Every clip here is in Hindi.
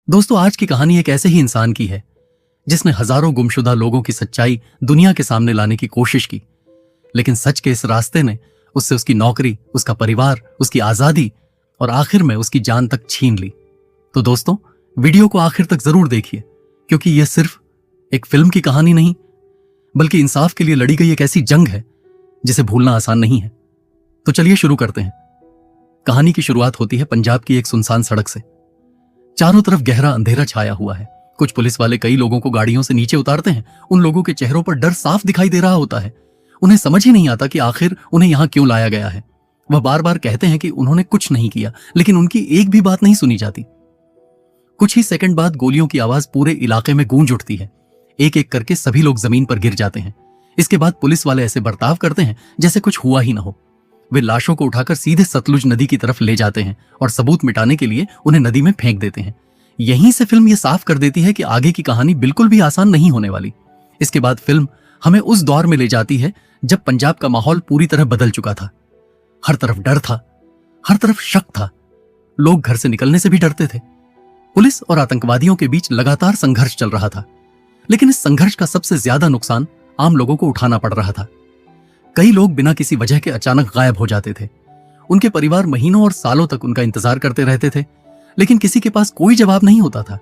दोस्तों, आज की कहानी एक ऐसे ही इंसान की है जिसने हजारों गुमशुदा लोगों की सच्चाई दुनिया के सामने लाने की कोशिश की। लेकिन सच के इस रास्ते ने उससे उसकी नौकरी, उसका परिवार, उसकी आजादी और आखिर में उसकी जान तक छीन ली। तो दोस्तों, वीडियो को आखिर तक जरूर देखिए, क्योंकि यह सिर्फ एक फिल्म की कहानी नहीं, बल्कि इंसाफ के लिए लड़ी गई एक ऐसी जंग है जिसे भूलना आसान नहीं है। तो चलिए शुरू करते हैं। कहानी की शुरुआत होती है पंजाब की एक सुनसान सड़क से। चारों तरफ गहरा अंधेरा छाया हुआ है। कुछ पुलिस वाले कई लोगों को गाड़ियों से नीचे उतारते हैं। उन लोगों के चेहरों पर डर साफ दिखाई दे रहा होता है। उन्हें समझ ही नहीं आता कि आखिर उन्हें यहां क्यों लाया गया है। वह बार बार कहते हैं कि उन्होंने कुछ नहीं किया, लेकिन उनकी एक भी बात नहीं सुनी जाती। कुछ ही सेकंड बाद गोलियों की आवाज पूरे इलाके में गूंज उठती है। एक एक करके सभी लोग जमीन पर गिर जाते हैं। इसके बाद पुलिस वाले ऐसे बर्ताव करते हैं जैसे कुछ हुआ ही ना हो। वे लाशों को उठाकर सीधे सतलुज नदी की तरफ ले जाते हैं और सबूत मिटाने के लिए उन्हें नदी में फेंक देते हैं। यहीं से फिल्म यह साफ कर देती है कि आगे की कहानी बिल्कुल भी आसान नहीं होने वाली। इसके बाद फिल्म हमें उस दौर में ले जाती है जब पंजाब का माहौल पूरी तरह बदल चुका था। हर तरफ डर था, हर तरफ शक था। लोग घर से निकलने से भी डरते थे। पुलिस और आतंकवादियों के बीच लगातार संघर्ष चल रहा था। लेकिन इस संघर्ष का सबसे ज्यादा नुकसान आम लोगों को उठाना पड़ रहा था। कई लोग बिना किसी वजह के अचानक गायब हो जाते थे। उनके परिवार महीनों और सालों तक उनका इंतजार करते रहते थे, लेकिन किसी के पास कोई जवाब नहीं होता था।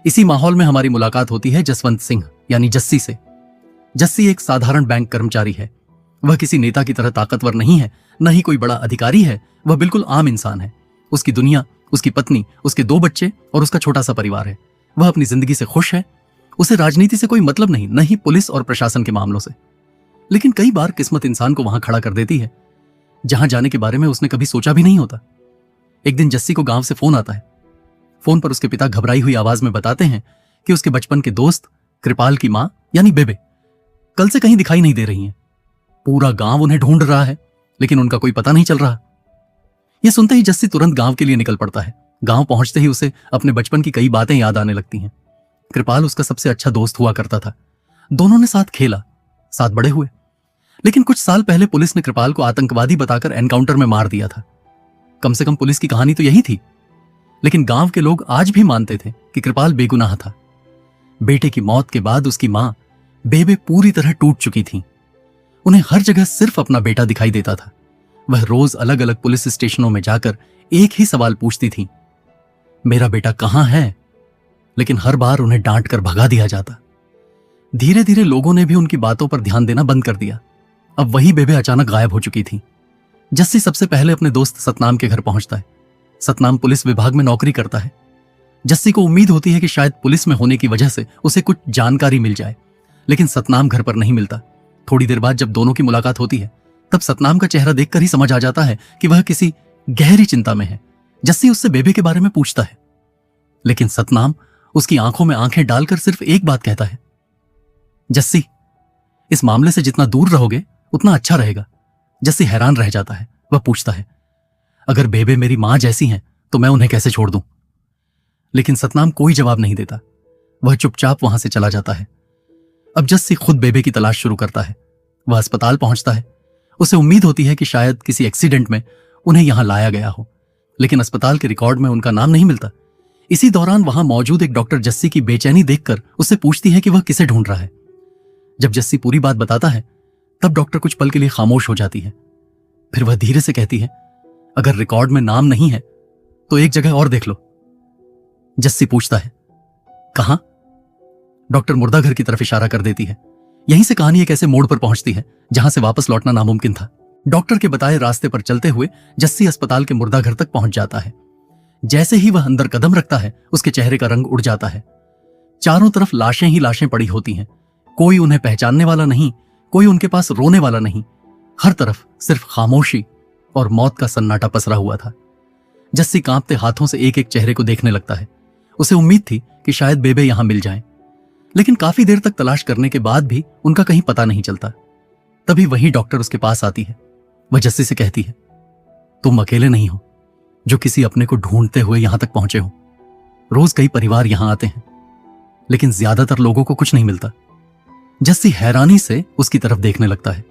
इसी माहौल में हमारी मुलाकात होती है जसवंत सिंह यानी जस्सी से। जस्सी एक साधारण बैंक कर्मचारी है। वह किसी नेता की तरह ताकतवर नहीं है, न ही कोई बड़ा अधिकारी है। वह बिल्कुल आम इंसान है। उसकी दुनिया, उसकी पत्नी, उसके 2 बच्चे और उसका छोटा सा परिवार है। वह अपनी जिंदगी से खुश है। उसे राजनीति से कोई मतलब नहीं, न ही पुलिस और प्रशासन के मामलों से। लेकिन कई बार किस्मत इंसान को वहां खड़ा कर देती है जहां जाने के बारे में उसने कभी सोचा भी नहीं होता। एक दिन जस्सी को गांव से फोन आता है। फोन पर उसके पिता घबराई हुई आवाज में बताते हैं कि उसके बचपन के दोस्त कृपाल की मां यानी बेबे कल से कहीं दिखाई नहीं दे रही हैं। पूरा गांव उन्हें ढूंढ रहा है, लेकिन उनका कोई पता नहीं चल रहा। यह सुनते ही जस्सी तुरंत गांव के लिए निकल पड़ता है। गांव पहुंचते ही उसे अपने बचपन की कई बातें याद आने लगती हैं। कृपाल उसका सबसे अच्छा दोस्त हुआ करता था। दोनों ने साथ खेला, साथ बड़े हुए। लेकिन कुछ साल पहले पुलिस ने कृपाल को आतंकवादी बताकर एनकाउंटर में मार दिया था। कम से कम पुलिस की कहानी तो यही थी। लेकिन गांव के लोग आज भी मानते थे कि कृपाल बेगुनाह था। बेटे की मौत के बाद उसकी मां बेबे पूरी तरह टूट चुकी थी। उन्हें हर जगह सिर्फ अपना बेटा दिखाई देता था। वह रोज अलग अलग पुलिस स्टेशनों में जाकर एक ही सवाल पूछती थी, मेरा बेटा कहां है? लेकिन हर बार उन्हें डांट कर भगा दिया जाता। धीरे धीरे लोगों ने भी उनकी बातों पर ध्यान देना बंद कर दिया। अब वही बेबे अचानक गायब हो चुकी थी। जस्सी सबसे पहले अपने दोस्त सतनाम के घर पहुंचता है। सतनाम पुलिस विभाग में नौकरी करता है। जस्सी को उम्मीद होती है कि शायद पुलिस में होने की वजह से उसे कुछ जानकारी मिल जाए, लेकिन सतनाम घर पर नहीं मिलता। थोड़ी देर बाद जब दोनों की मुलाकात होती है, तब सतनाम का चेहरा देखकर ही समझ आ जाता है कि वह किसी गहरी चिंता में है। जस्सी उससे बेबे के बारे में पूछता है, लेकिन सतनाम उसकी आंखों में आंखें डालकर सिर्फ एक बात कहता है, जस्सी, इस मामले से जितना दूर रहोगे उतना अच्छा रहेगा। जस्सी हैरान रह जाता है। वह पूछता है, अगर बेबे मेरी मां जैसी हैं तो मैं उन्हें कैसे छोड़ दूं? लेकिन सतनाम कोई जवाब नहीं देता। वह चुपचाप वहां से चला जाता है। अब जस्सी खुद बेबे की तलाश शुरू करता है। वह अस्पताल पहुंचता है। उसे उम्मीद होती है कि शायद किसी एक्सीडेंट में उन्हें यहां लाया गया हो, लेकिन अस्पताल के रिकॉर्ड में उनका नाम नहीं मिलता। इसी दौरान वहां मौजूद एक डॉक्टर जस्सी की बेचैनी देखकर उससे पूछती है कि वह किसे ढूंढ रहा है। जब जस्सी पूरी बात बताता है, तब डॉक्टर कुछ पल के लिए खामोश हो जाती है। फिर वह धीरे से कहती है, अगर रिकॉर्ड में नाम नहीं है तो एक जगह और देख लो। जस्सी पूछता है, कहां? डॉक्टर मुर्दाघर की तरफ इशारा कर देती है। यहीं से कहानी एक ऐसे मोड़ पर पहुंचती है जहां से वापस लौटना नामुमकिन था। डॉक्टर के बताए रास्ते पर चलते हुए जस्सी अस्पताल के मुर्दाघर तक पहुंच जाता है। जैसे ही वह अंदर कदम रखता है, उसके चेहरे का रंग उड़ जाता है। चारों तरफ लाशें ही लाशें पड़ी होती हैं। कोई उन्हें पहचानने वाला नहीं, कोई उनके पास रोने वाला नहीं। हर तरफ सिर्फ खामोशी और मौत का सन्नाटा पसरा हुआ था। जस्सी कांपते हाथों से एक एक चेहरे को देखने लगता है। उसे उम्मीद थी कि शायद बेबे यहां मिल जाएं, लेकिन काफी देर तक तलाश करने के बाद भी उनका कहीं पता नहीं चलता। तभी वही डॉक्टर उसके पास आती है। वह जस्सी से कहती है, तुम अकेले नहीं हो जो किसी अपने को ढूंढते हुए यहां तक पहुंचे हो। रोज कई परिवार यहां आते हैं, लेकिन ज्यादातर लोगों को कुछ नहीं मिलता। जस्सी हैरानी से उसकी तरफ देखने लगता है।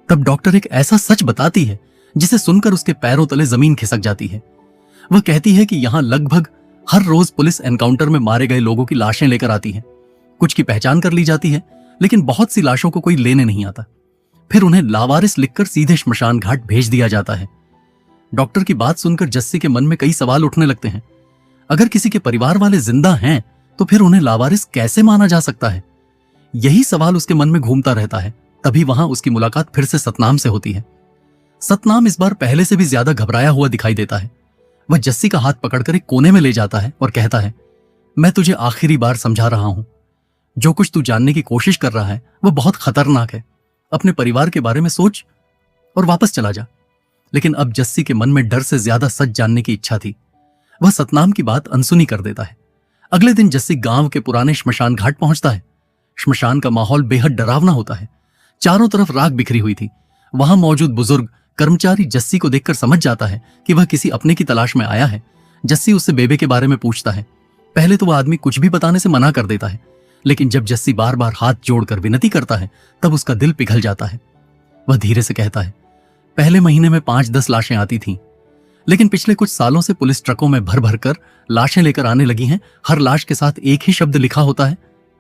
तब डॉक्टर एक ऐसा सच बताती है जिसे सुनकर उसके पैरों तले जमीन खिसक जाती है। वह कहती है कि यहां लगभग हर रोज पुलिस एनकाउंटर में मारे गए लोगों की लाशें लेकर आती है। कुछ की पहचान कर ली जाती है, लेकिन बहुत सी लाशों को कोई लेने नहीं आता। फिर उन्हें लावारिस लिखकर सीधे श्मशान घाट भेज दिया जाता है। डॉक्टर की बात सुनकर जस्सी के मन में कई सवाल उठने लगते हैं। अगर किसी के परिवार वाले जिंदा हैं तो फिर उन्हें लावारिस कैसे माना जा सकता है? यही सवाल उसके मन में घूमता रहता है। तभी वहां उसकी मुलाकात फिर से सतनाम से होती है। सतनाम इस बार पहले से भी ज्यादा घबराया हुआ दिखाई देता है। वह जस्सी का हाथ पकड़कर एक कोने में ले जाता है और कहता है, मैं तुझे आखिरी बार समझा रहा हूं। जो कुछ तू जानने की कोशिश कर रहा है वह बहुत खतरनाक है। अपने परिवार के बारे में सोच और वापस चला जा। लेकिन अब जस्सी के मन में डर से ज्यादा सच जानने की इच्छा थी। वह सतनाम की बात अनसुनी कर देता है। अगले दिन जस्सी गांव के पुराने श्मशान घाट पहुंचता है। श्मशान का माहौल बेहद डरावना होता है। चारों तरफ राख बिखरी हुई थी। वहां मौजूद बुजुर्ग कर्मचारी जस्सी को देखकर समझ जाता है कि वह किसी अपने की तलाश में आया है। जस्सी उससे बेबे के बारे में पूछता है। पहले तो वह आदमी कुछ भी बताने से मना कर देता है, लेकिन जब जस्सी बार बार हाथ जोड़कर विनती करता है तब उसका दिल पिघल जाता है। वह धीरे से कहता है, पहले महीने में 5-10 लाशें आती थीं, लेकिन पिछले कुछ सालों से पुलिस ट्रकों में भर भर कर लाशें लेकर आने लगी हैं। हर लाश के साथ एक ही शब्द लिखा होता है,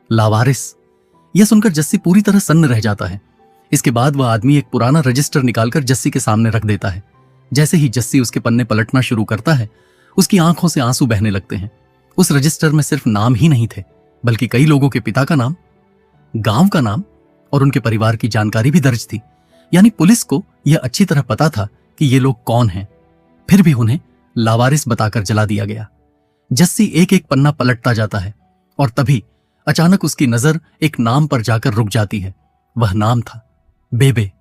लावारिस। यह सुनकर जस्सी पूरी तरह सन्न रह जाता है। इसके बाद वह आदमी एक पुराना रजिस्टर निकालकर जस्सी के सामने रख देता है। जैसे ही जस्सी उसके पन्ने पलटना शुरू करता है, उसकी आंखों से आंसू बहने लगते हैं। उस रजिस्टर में सिर्फ नाम ही नहीं थे, बल्कि कई लोगों के पिता का नाम, गांव का नाम और उनके परिवार की जानकारी भी दर्ज थी। यानी पुलिस को यह अच्छी तरह पता था कि ये लोग कौन हैं। फिर भी उन्हें लावारिस बताकर जला दिया गया। जस्सी एक एक पन्ना पलटता जाता है और तभी अचानक उसकी नजर एक नाम पर जाकर रुक जाती है। वह नाम था बेबे।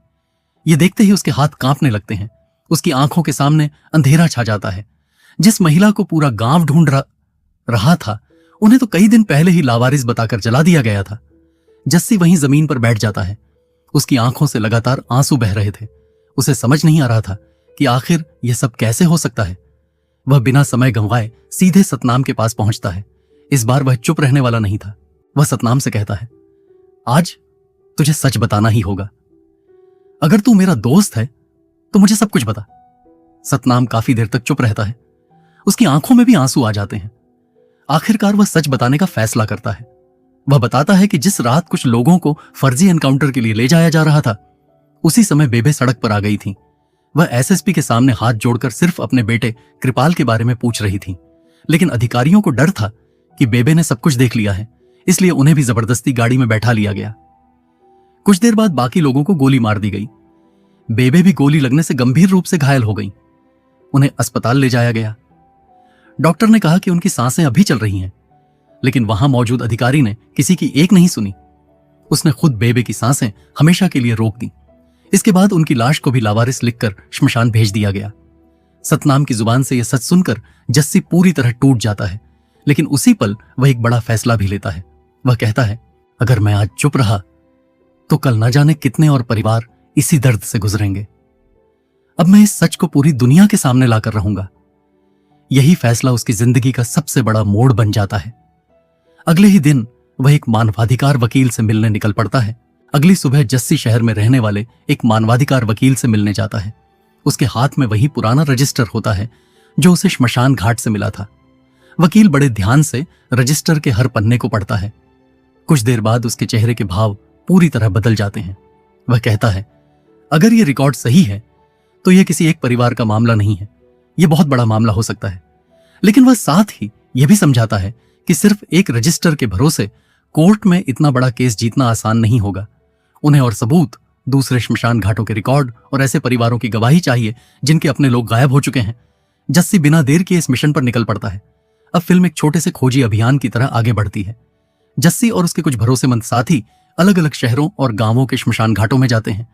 ये देखते ही उसके हाथ कांपने लगते हैं। उसकी आंखों के सामने अंधेरा छा जाता है। जिस महिला को पूरा गांव ढूंढ रहा था, उन्हें तो कई दिन पहले ही लावारिस बताकर जला दिया गया था। जस्सी वहीं जमीन पर बैठ जाता है। उसकी आंखों से लगातार आंसू बह रहे थे। उसे समझ नहीं आ रहा था कि आखिर यह सब कैसे हो सकता है। वह बिना समय गंवाए सीधे सतनाम के पास पहुंचता है। इस बार वह चुप रहने वाला नहीं था। वह सतनाम से कहता है, आज तुझे सच बताना ही होगा। अगर तू मेरा दोस्त है तो मुझे सब कुछ बता। सतनाम काफी देर तक चुप रहता है। उसकी आंखों में भी आंसू आ जाते हैं। आखिरकार वह सच बताने का फैसला करता है। वह बताता है कि जिस रात कुछ लोगों को फर्जी एनकाउंटर के लिए ले जाया जा रहा था, उसी समय बेबे सड़क पर आ गई थी। वह एसएसपी के सामने हाथ जोड़कर सिर्फ अपने बेटे कृपाल के बारे में पूछ रही थी, लेकिन अधिकारियों को डर था कि बेबे ने सब कुछ देख लिया है, इसलिए उन्हें भी जबरदस्ती गाड़ी में बैठा लिया गया। कुछ देर बाद बाकी लोगों को गोली मार दी गई। बेबे भी गोली लगने से गंभीर रूप से घायल हो गई। उन्हें अस्पताल ले जाया गया। डॉक्टर ने कहा कि उनकी सांसें अभी चल रही हैं, लेकिन वहां मौजूद अधिकारी ने किसी की एक नहीं सुनी। उसने खुद बेबे की सांसें हमेशा के लिए रोक दी। इसके बाद उनकी लाश को भी लावारिस लिखकर श्मशान भेज दिया गया। सतनाम की जुबान से यह सच सुनकर जस्सी पूरी तरह टूट जाता है, लेकिन उसी पल वह एक बड़ा फैसला भी लेता है। वह कहता है, अगर मैं आज चुप रहा तो कल न जाने कितने और परिवार इसी दर्द से गुजरेंगे। अब मैं इस सच को पूरी दुनिया के सामने लाकर रहूंगा। यही फैसला उसकी जिंदगी का सबसे बड़ा मोड़ बन जाता है। अगले ही दिन वह एक मानवाधिकार वकील से मिलने निकल पड़ता है। अगली सुबह जस्सी शहर में रहने वाले एक मानवाधिकार वकील से मिलने जाता है। उसके हाथ में वही पुराना रजिस्टर होता है जो उसे श्मशान घाट से मिला था। वकील बड़े ध्यान से रजिस्टर के हर पन्ने को पढ़ता है। कुछ देर बाद उसके चेहरे के भाव पूरी तरह बदल जाते हैं। वह कहता है, अगर यह रिकॉर्ड सही है तो यह किसी एक परिवार का मामला नहीं है, यह बहुत बड़ा मामला हो सकता है। लेकिन वह साथ ही यह भी समझाता है कि सिर्फ एक रजिस्टर के भरोसे कोर्ट में इतना बड़ा केस जीतना आसान नहीं होगा। उन्हें और सबूत, दूसरे श्मशान घाटों के रिकॉर्ड और ऐसे परिवारों की गवाही चाहिए जिनके अपने लोग गायब हो चुके हैं। जस्सी बिना देर किए इस मिशन पर निकल पड़ता है। अब फिल्म एक छोटे से खोजी अभियान की तरह आगे बढ़ती है। जस्सी और उसके कुछ भरोसेमंद साथी अलग अलग शहरों और गांवों के श्मशान घाटों में जाते हैं।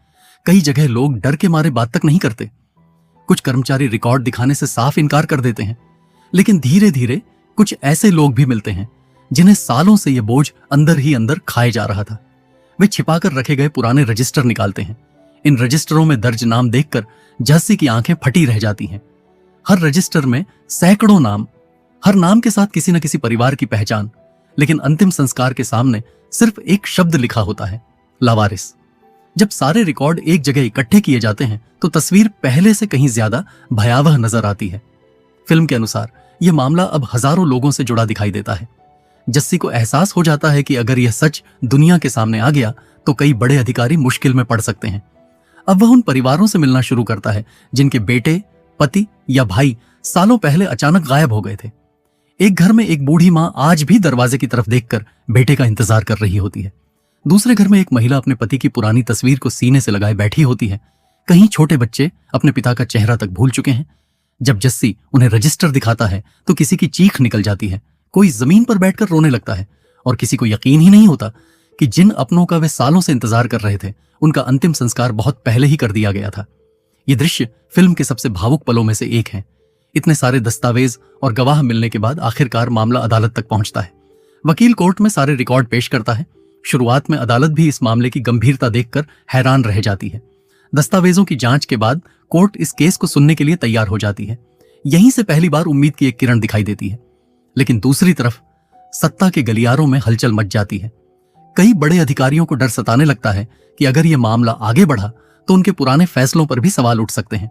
कई जगह लोग डर के मारे बात तक नहीं करते। कुछ कर्मचारी रिकॉर्ड दिखाने से साफ इनकार कर देते हैं। लेकिन धीरे धीरे कुछ ऐसे लोग भी मिलते हैं जिन्हें सालों से यह बोझ अंदर ही अंदर खाए जा रहा था। वे छिपाकर रखे गए पुराने रजिस्टर निकालते हैं। इन रजिस्टरों में दर्ज नाम देखकर जस्सी की आंखें फटी रह जाती हैं। हर रजिस्टर में सैकड़ों नाम, हर नाम के साथ किसी न किसी परिवार की पहचान, लेकिन अंतिम संस्कार के सामने सिर्फ एक शब्द लिखा होता है, लावारिस। जब सारे रिकॉर्ड एक जगह इकट्ठे किए जाते हैं तो तस्वीर पहले से कहीं ज्यादा भयावह नजर आती है। फिल्म के अनुसार यह मामला अब हजारों लोगों से जुड़ा दिखाई देता है। जस्सी को एहसास हो जाता है कि अगर यह सच दुनिया के सामने आ गया तो कई बड़े अधिकारी मुश्किल में पड़ सकते हैं। अब वह उन परिवारों से मिलना शुरू करता है जिनके बेटे, पति या भाई सालों पहले अचानक गायब हो गए थे। एक घर में एक बूढ़ी मां आज भी दरवाजे की तरफ देखकर बेटे का इंतजार कर रही होती है। दूसरे घर में एक महिला अपने पति की पुरानी तस्वीर को सीने से लगाए बैठी होती है। कहीं छोटे बच्चे अपने पिता का चेहरा तक भूल चुके हैं। जब जस्सी उन्हें रजिस्टर दिखाता है तो किसी की चीख निकल जाती है, कोई जमीन पर बैठकर रोने लगता है और किसी को यकीन ही नहीं होता कि जिन अपनों का वे सालों से इंतजार कर रहे थे उनका अंतिम संस्कार बहुत पहले ही कर दिया गया था। यह दृश्य फिल्म के सबसे भावुक पलों में से एक है। इतने सारे दस्तावेज और गवाह मिलने के बाद आखिरकार मामला अदालत तक पहुंचता है। वकील कोर्ट में सारे रिकॉर्ड पेश करता है। शुरुआत में अदालत भी इस मामले की गंभीरता देखकर हैरान रह जाती है। दस्तावेजों की जांच के बाद कोर्ट इस केस को सुनने के लिए तैयार हो जाती है। यहीं से पहली बार उम्मीद की एक किरण दिखाई देती है। लेकिन दूसरी तरफ सत्ता के गलियारों में हलचल मच जाती है। कई बड़े अधिकारियों को डर सताने लगता है कि अगर यह मामला आगे बढ़ा तो उनके पुराने फैसलों पर भी सवाल उठ सकते हैं।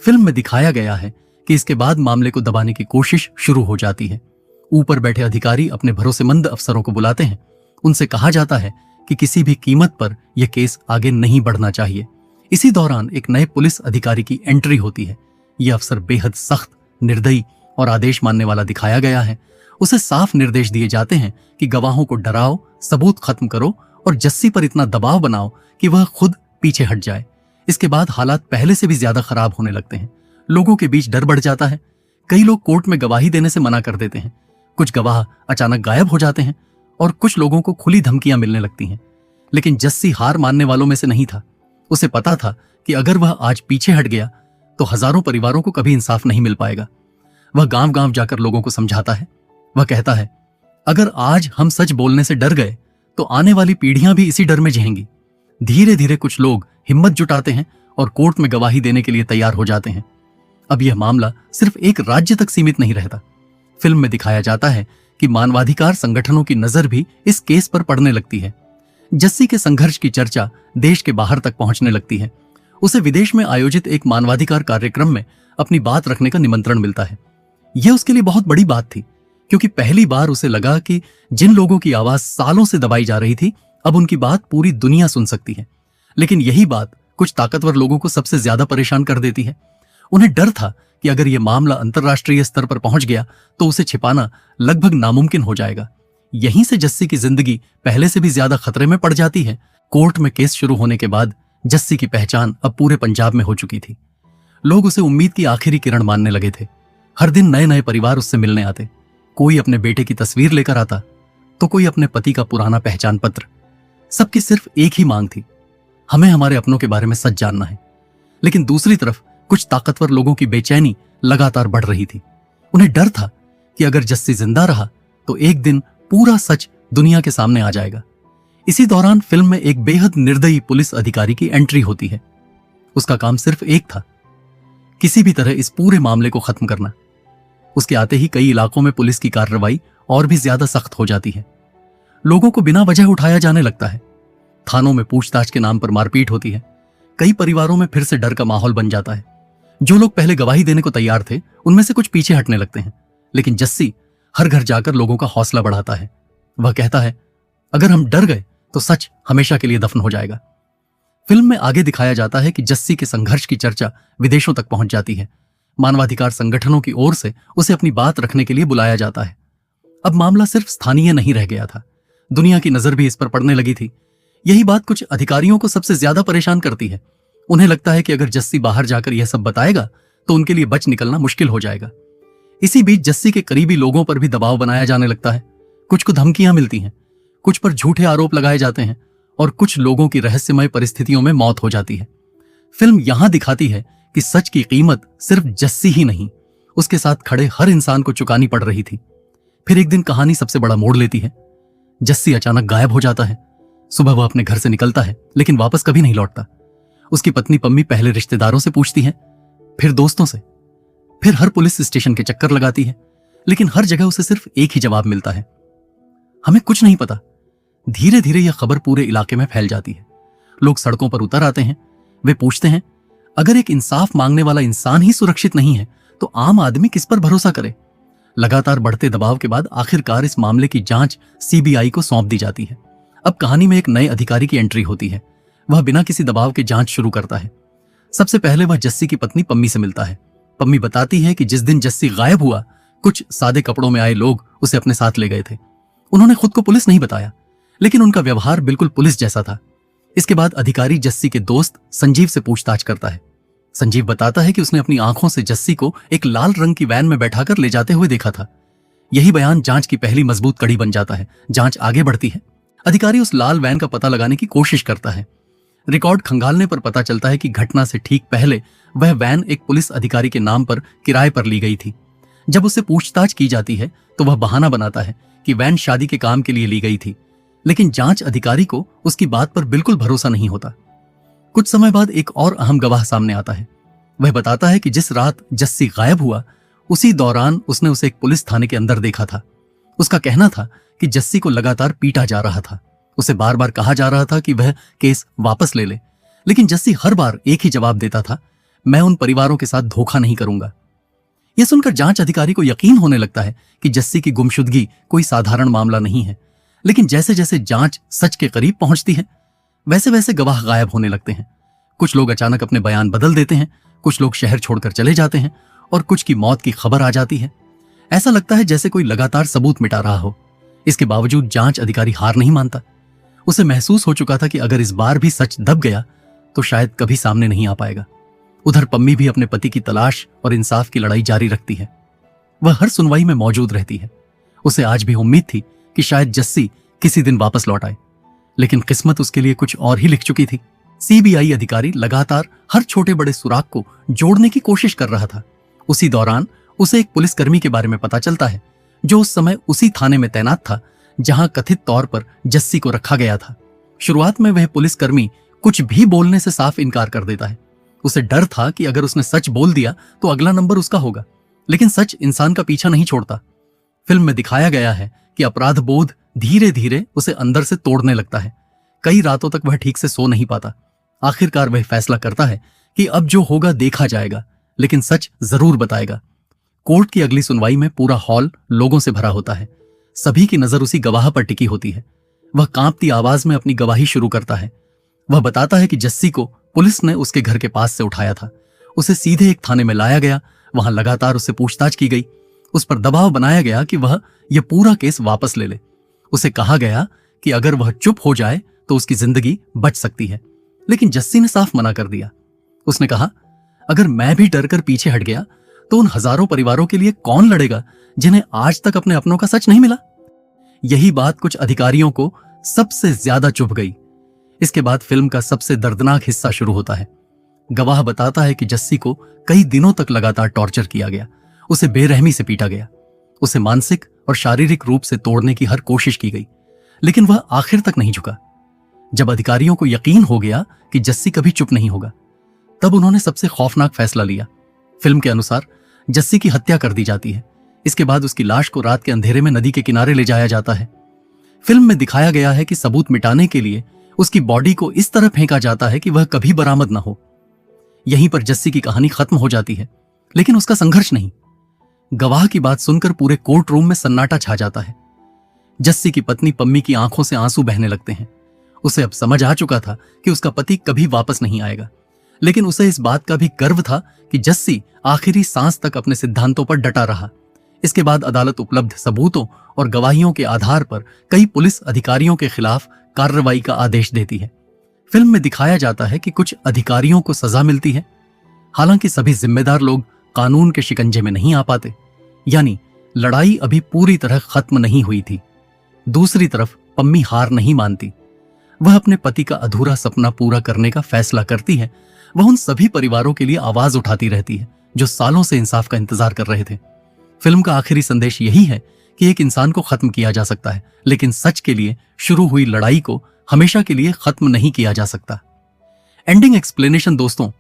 फिल्म में दिखाया गया है कि इसके बाद मामले को दबाने की कोशिश शुरू हो जाती है। ऊपर बैठे अधिकारी अपने भरोसेमंद अफसरों को बुलाते हैं। उनसे कहा जाता है कि किसी भी कीमत पर यह केस आगे नहीं बढ़ना चाहिए। इसी दौरान एक नए पुलिस अधिकारी की एंट्री होती है। यह अफसर बेहद सख्त, निर्दयी और आदेश मानने वाला दिखाया गया है। उसे साफ निर्देश दिए जाते हैं कि गवाहों को डराओ, सबूत खत्म करो और जस्सी पर इतना दबाव बनाओ कि वह खुद पीछे हट जाए। इसके बाद हालात पहले से भी ज्यादा खराब होने लगते हैं। लोगों के बीच डर बढ़ जाता है। कई लोग कोर्ट में गवाही देने से मना कर देते हैं। कुछ गवाह अचानक गायब हो जाते हैं और कुछ लोगों को खुली धमकियां मिलने लगती हैं। लेकिन जस्सी हार मानने वालों में से नहीं था। उसे पता था कि अगर वह आज पीछे हट गया तो हजारों परिवारों को कभी इंसाफ नहीं मिल पाएगा। वह गांव गांव जाकर लोगों को समझाता है। वह कहता है, अगर आज हम सच बोलने से डर गए तो आने वाली पीढ़ियां भी इसी डर में जिएंगी। धीरे धीरे कुछ लोग हिम्मत जुटाते हैं और कोर्ट में गवाही देने के लिए तैयार हो जाते हैं। अब यह मामला सिर्फ एक राज्य तक सीमित नहीं रहता। फिल्म में दिखाया जाता है कि मानवाधिकार संगठनों की नजर भी इस केस पर पड़ने लगती है। जस्सी के संघर्ष की चर्चा देश के बाहर तक पहुंचने लगती है। उसे विदेश में आयोजित एक मानवाधिकार कार्यक्रम में अपनी बात रखने का निमंत्रण मिलता है। यह उसके लिए बहुत बड़ी बात थी, क्योंकि पहली बार उसे लगा कि जिन लोगों की आवाज सालों से दबाई जा रही थी, अब उनकी बात पूरी दुनिया सुन सकती है। लेकिन यही बात कुछ ताकतवर लोगों को सबसे ज्यादा परेशान कर देती है। उन्हें डर था कि अगर यह मामला अंतर्राष्ट्रीय स्तर पर पहुंच गया तो उसे छिपाना लगभग नामुमकिन हो जाएगा। यहीं से जस्सी की जिंदगी पहले से भी ज्यादा खतरे में पड़ जाती है। कोर्ट में केस शुरू होने के बाद जस्सी की पहचान अब पूरे पंजाब में हो चुकी थी। लोग उसे उम्मीद की आखिरी किरण मानने लगे थे। हर दिन नए नए परिवार उससे मिलने आते। कोई अपने बेटे की तस्वीर लेकर आता तो कोई अपने पति का पुराना पहचान पत्र। सबकी सिर्फ एक ही मांग थी, हमें हमारे अपनों के बारे में सच जानना है। लेकिन दूसरी तरफ कुछ ताकतवर लोगों की बेचैनी लगातार बढ़ रही थी। उन्हें डर था कि अगर जस्सी जिंदा रहा तो एक दिन पूरा सच दुनिया के सामने आ जाएगा। इसी दौरान फिल्म में एक बेहद निर्दयी पुलिस अधिकारी की एंट्री होती है। उसका काम सिर्फ एक था, किसी भी तरह इस पूरे मामले को खत्म करना। उसके आते ही कई इलाकों में पुलिस की कार्रवाई और भी ज्यादा सख्त हो जाती है। लोगों को बिना वजह उठाया जाने लगता है। थानों में पूछताछ के नाम पर मारपीट होती है। कई परिवारों में फिर से डर का माहौल बन जाता है। जो लोग पहले गवाही देने को तैयार थे उनमें से कुछ पीछे हटने लगते हैं। लेकिन जस्सी हर घर जाकर लोगों का हौसला बढ़ाता है। वह कहता है, अगर हम डर गए तो सच हमेशा के लिए दफन हो जाएगा। फिल्म में आगे दिखाया जाता है कि जस्सी के संघर्ष की चर्चा विदेशों तक पहुंच जाती है। मानवाधिकार संगठनों की ओर से उसे अपनी बात रखने के लिए बुलाया जाता है। अब मामला सिर्फ स्थानीय नहीं रह गया था, दुनिया की नजर भी इस पर पड़ने लगी थी। यही बात कुछ अधिकारियों को सबसे ज्यादा परेशान करती है। उन्हें लगता है कि अगर जस्सी बाहर जाकर यह सब बताएगा तो उनके लिए बच निकलना मुश्किल हो जाएगा। इसी बीच जस्सी के करीबी लोगों पर भी दबाव बनाया जाने लगता है। कुछ को धमकियां मिलती हैं, कुछ पर झूठे आरोप लगाए जाते हैं और कुछ लोगों की रहस्यमय परिस्थितियों में मौत हो जाती है। फिल्म यहां दिखाती है कि सच की कीमत सिर्फ जस्सी ही नहीं, उसके साथ खड़े हर इंसान को चुकानी पड़ रही थी। फिर एक दिन कहानी सबसे बड़ा मोड़ लेती है। जस्सी अचानक गायब हो जाता है। सुबह वह अपने घर से निकलता है लेकिन वापस कभी नहीं लौटता। उसकी पत्नी पम्मी पहले रिश्तेदारों से पूछती है, फिर दोस्तों से, फिर हर पुलिस स्टेशन के चक्कर लगाती है, लेकिन हर जगह उसे सिर्फ एक ही जवाब मिलता है, हमें कुछ नहीं पता। धीरे धीरे यह खबर पूरे इलाके में फैल जाती है। लोग सड़कों पर उतर आते हैं। वे पूछते हैं, अगर एक इंसाफ मांगने वाला इंसान ही सुरक्षित नहीं है तो आम आदमी किस पर भरोसा करे। लगातार बढ़ते दबाव के बाद आखिरकार इस मामले की जांच सीबीआई को सौंप दी जाती है। अब कहानी में एक नए अधिकारी की एंट्री होती है। वह बिना किसी दबाव के जांच शुरू करता है। सबसे पहले वह जस्सी की पत्नी पम्मी से मिलता है। पम्मी बताती है कि जिस दिन जस्सी गायब हुआ, कुछ सादे कपड़ों में आए लोग उसे अपने साथ ले गए थे। उन्होंने खुद को पुलिस नहीं बताया, लेकिन उनका व्यवहार बिल्कुल पुलिस जैसा था। इसके बाद अधिकारी जस्सी के दोस्त संजीव से पूछताछ करता है। संजीव बताता है कि उसने अपनी आंखों से जस्सी को एक लाल रंग की वैन में बैठाकर ले जाते हुए देखा था। यही बयान जांच की पहली मजबूत कड़ी बन जाता है। जांच आगे बढ़ती है। अधिकारी उस लाल वैन का पता लगाने की कोशिश करता है। रिकॉर्ड खंगालने पर पता चलता है कि घटना से ठीक पहले वह वैन एक पुलिस अधिकारी के नाम पर किराए पर ली गई थी। जब उससे पूछताछ की जाती है तो वह बहाना बनाता है कि वैन शादी के काम के लिए ली गई थी, लेकिन जांच अधिकारी को उसकी बात पर बिल्कुल भरोसा नहीं होता। कुछ समय बाद एक और अहम गवाह सामने आता है। वह बताता है कि जिस रात जस्सी गायब हुआ, उसी दौरान उसने उसे एक पुलिस थाने के अंदर देखा था। उसका कहना था कि जस्सी को लगातार पीटा जा रहा था। उसे बार बार कहा जा रहा था कि वह केस वापस ले ले, लेकिन जस्सी हर बार एक ही जवाब देता था, मैं उन परिवारों के साथ धोखा नहीं करूंगा। यह सुनकर जांच अधिकारी को यकीन होने लगता है कि जस्सी की गुमशुदगी कोई साधारण मामला नहीं है। लेकिन जैसे जैसे जांच सच के करीब पहुंचती है, वैसे वैसे गवाह गायब होने लगते हैं। कुछ लोग अचानक अपने बयान बदल देते हैं, कुछ लोग शहर छोड़कर चले जाते हैं और कुछ की मौत की खबर आ जाती है। ऐसा लगता है जैसे कोई लगातार सबूत मिटा रहा हो। इसके बावजूद जांच अधिकारी हार नहीं मानता। उसे महसूस हो चुका था कि अगर इस बार भी सच दब गया तो शायद कभी सामने नहीं आ पाएगा। उधर पम्मी भी अपने पति की तलाश और इंसाफ की लड़ाई जारी रखती है। वह हर सुनवाई में मौजूद रहती है। उसे आज भी उम्मीद थी कि शायद जस्सी किसी दिन वापस लौट आए, लेकिन किस्मत उसके लिए कुछ और ही लिख चुकी थी। सीबीआई अधिकारी लगातार हर छोटे बड़े सुराग को जोड़ने की कोशिश कर रहा था। उसी दौरान उसे एक पुलिसकर्मी के बारे में पता चलता है जो उस समय उसी थाने में तैनात था जहां कथित तौर पर जस्सी को रखा गया था। शुरुआत में वह पुलिसकर्मी कुछ भी बोलने से साफ इनकार कर देता है। उसे डर था कि अगर उसने सच बोल दिया तो अगला नंबर उसका होगा, लेकिन सच इंसान का पीछा नहीं छोड़ता। फिल्म में दिखाया गया है कि अपराध बोध धीरे धीरे उसे अंदर से तोड़ने लगता है। कई रातों तक वह ठीक से सो नहीं पाता। आखिरकार वह फैसला करता है कि अब जो होगा देखा जाएगा, लेकिन सच जरूर बताएगा। कोर्ट की अगली सुनवाई में पूरा हॉल लोगों से भरा होता है। सभी की नजर उसी गवाह पर टिकी होती है। वह कांपती आवाज में अपनी गवाही शुरू करता है। वह बताता है कि जस्सी को पुलिस ने उसके घर के पास से उठाया था। उसे सीधे एक थाने में लाया गया। वहां लगातार उससे पूछताछ की गई। उस पर दबाव बनाया गया कि वह यह पूरा केस वापस ले ले। उसे कहा गया कि अगर वह चुप हो जाए तो उसकी जिंदगी बच सकती है, लेकिन जस्सी ने साफ मना कर दिया। उसने कहा, अगर मैं भी डरकर पीछे हट गया तो उन हजारों परिवारों के लिए कौन लड़ेगा जिन्हें आज तक अपने अपनों का सच नहीं मिला। यही बात कुछ अधिकारियों को सबसे ज्यादा चुभ गई। इसके बाद फिल्म का सबसे दर्दनाक हिस्सा शुरू होता है। गवाह बताता है कि जस्सी को कई दिनों तक लगातार टॉर्चर किया गया। उसे बेरहमी से पीटा गया। उसे मानसिक और शारीरिक रूप से तोड़ने की हर कोशिश की गई, लेकिन वह आखिर तक नहीं झुका। जब अधिकारियों को यकीन हो गया कि जस्सी कभी चुप नहीं होगा, तब उन्होंने सबसे खौफनाक फैसला लिया। फिल्म के अनुसार जस्सी की हत्या कर दी जाती है। इसके बाद उसकी लाश को रात के अंधेरे में नदी के किनारे ले जाया जाता है। फिल्म में दिखाया गया है कि सबूत मिटाने के लिए उसकी बॉडी को इस तरह फेंका जाता है कि वह कभी बरामद न हो। यहीं पर जस्सी की कहानी खत्म हो जाती है, लेकिन उसका संघर्ष नहीं। गवाह की बात सुनकर पूरे कोर्ट रूम में सन्नाटा छा जाता है। जस्सी की पत्नी पम्मी की आंखों से आंसू बहने लगते हैं। उसे अब समझ आ चुका था कि उसका पति कभी वापस नहीं आएगा, लेकिन उसे इस बात का भी गर्व था कि जस्सी आखिरी सांस तक अपने सिद्धांतों पर डटा रहा। इसके बाद अदालत उपलब्ध सबूतों और गवाहियों के आधार पर कई पुलिस अधिकारियों के खिलाफ कार्रवाई का आदेश देती है। फिल्म में दिखाया जाता है कि कुछ अधिकारियों को सजा मिलती है, हालांकि सभी जिम्मेदार लोग कानून के शिकंजे में नहीं आ पाते। यानी लड़ाई अभी पूरी तरह खत्म नहीं हुई थी। दूसरी तरफ पम्मी हार नहीं मानती। वह अपने पति का अधूरा सपना पूरा करने का फैसला करती है। वह उन सभी परिवारों के लिए आवाज उठाती रहती है जो सालों से इंसाफ का इंतजार कर रहे थे। फिल्म का आखिरी संदेश यही है कि एक इंसान को खत्म किया जा सकता है, लेकिन सच के लिए शुरू हुई लड़ाई को हमेशा के लिए खत्म नहीं किया जा सकता। एंडिंग एक्सप्लेनेशन दोस्तों,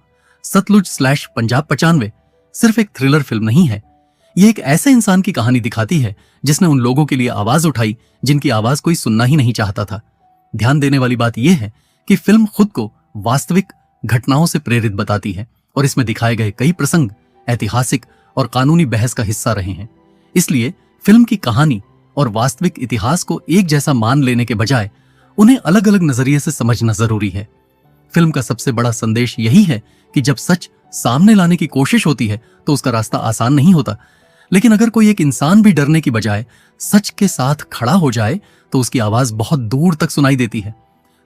सतलुज/पंजाब 95 सिर्फ एक थ्रिलर फिल्म नहीं है। यह एक ऐसे इंसान की कहानी दिखाती है जिसने उन लोगों के लिए आवाज उठाई जिनकी आवाज कोई सुनना ही नहीं चाहता था। ध्यान देने वाली बात यह है कि फिल्म खुद को वास्तविक घटनाओं से प्रेरित बताती है और इसमें दिखाए गए कई प्रसंग ऐतिहासिक और कानूनी बहस का हिस्सा रहे हैं। इसलिए फिल्म की कहानी और वास्तविक इतिहास को एक जैसा मान लेने के बजाय उन्हें अलग अलग नजरिए से समझना जरूरी है। फिल्म का सबसे बड़ा संदेश यही है कि जब सच सामने लाने की कोशिश होती है तो उसका रास्ता आसान नहीं होता, लेकिन अगर कोई एक इंसान भी डरने की बजाय सच के साथ खड़ा हो जाए तो उसकी आवाज बहुत दूर तक सुनाई देती है।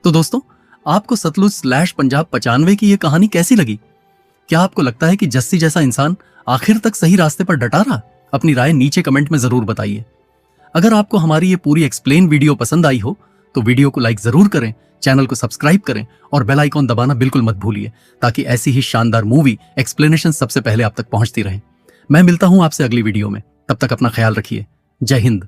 तो दोस्तों, आपको सतलुज/पंजाब 95 की यह कहानी कैसी लगी? क्या आपको लगता है कि जस्सी जैसा इंसान आखिर तक सही रास्ते पर डटा रहा? अपनी राय नीचे कमेंट में जरूर बताइए। अगर आपको हमारी ये पूरी एक्सप्लेन वीडियो पसंद आई हो तो वीडियो को लाइक जरूर करें, चैनल को सब्सक्राइब करें और बेल आइकॉन दबाना बिल्कुल मत भूलिए, ताकि ऐसी ही शानदार मूवी एक्सप्लेनेशन सबसे पहले आप तक पहुंचती रहे। मैं मिलता हूं आपसे अगली वीडियो में, तब तक अपना ख्याल रखिए। जय हिंद।